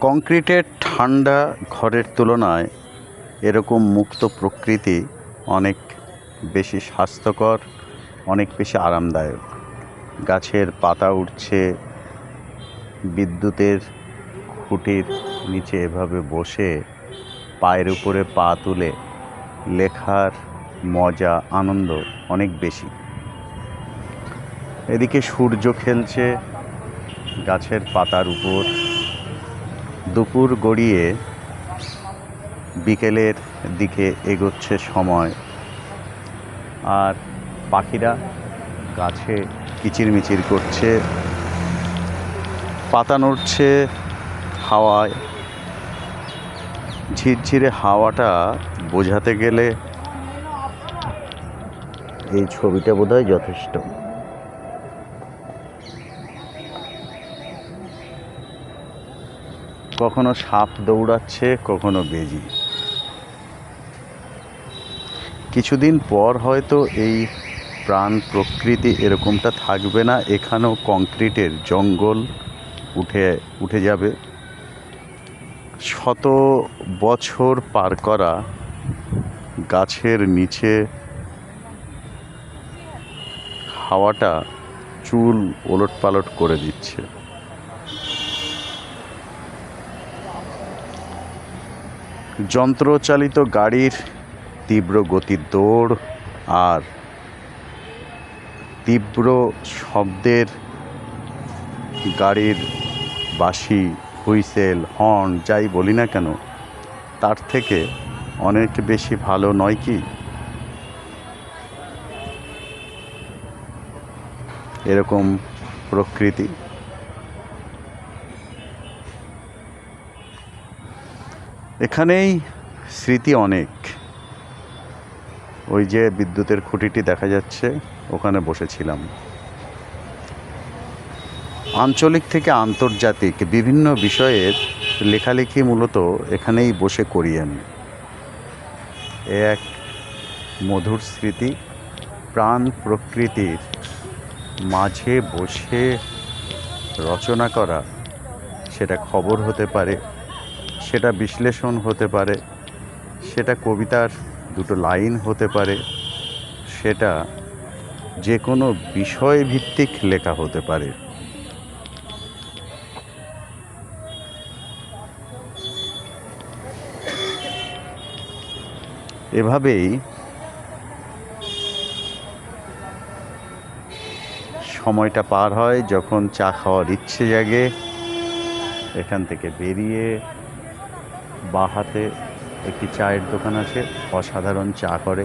কংক্রিটের ঠান্ডা ঘরের তুলনায় এরকম মুক্ত প্রকৃতি অনেক বেশি স্বাস্থ্যকর, অনেক বেশি আরামদায়ক। গাছের পাতা উঠছে, বিদ্যুতের খুঁটির নিচে এভাবে বসে পায়ের উপরে পা তুলে লেখার মজা, আনন্দ অনেক বেশি। এদিকে সূর্য খেলছে গাছের পাতার উপর। দুপুর গড়িয়ে বিকেলের দিকে এগোচ্ছে সময়, আর পাখিরা গাছে কিচিরমিচির করছে, পাতা নড়ছে হাওয়ায়। ঝিরঝিরে হাওয়াটা বোঝাতে গেলে এই ছবিটা বোধহয় যথেষ্ট। কখনো সাপ দৌড়াচ্ছে, কখনো বেজি। কিছুদিন পর হয়তো এই প্রাণ প্রকৃতি এরকমটা থাকবে না, এখানেও কংক্রিটের জঙ্গল উঠে যাবে। শত বছর পার করা গাছের নিচে হাওয়াটা চুল ওলটপালট করে দিচ্ছে। যন্ত্রচালিত গাড়ির তীব্র গতির দৌড় আর তীব্র শব্দের গাড়ির বাঁশি, হুইসেল, হর্ন যাই বলি না কেন, তার থেকে অনেক বেশি ভালো নয় কি এরকম প্রকৃতি? এখানেই স্মৃতি অনেক। ওই যে বিদ্যুতের খুঁটিটি দেখা যাচ্ছে, ওখানে বসেছিলাম। আঞ্চলিক থেকে আন্তর্জাতিক বিভিন্ন বিষয়ের লেখালেখি মূলত এখানেই বসে করি আমি। এ এক মধুর স্মৃতি। প্রাণ প্রকৃতির মাঝে বসে রচনা করা, সেটা খবর হতে পারে, সেটা বিশ্লেষণ হতে পারে, সেটা কবিতার দুটো লাইন হতে পারে, সেটা যে কোনো বিষয় ভিত্তিক লেখা হতে পারে। এভাবেই সময়টা পার হয়। যখন চা খাওয়ার ইচ্ছে জাগে, এখান থেকে বেরিয়ে বাঁ হাতে একটি চায়ের দোকান আছে, অসাধারণ চা করে।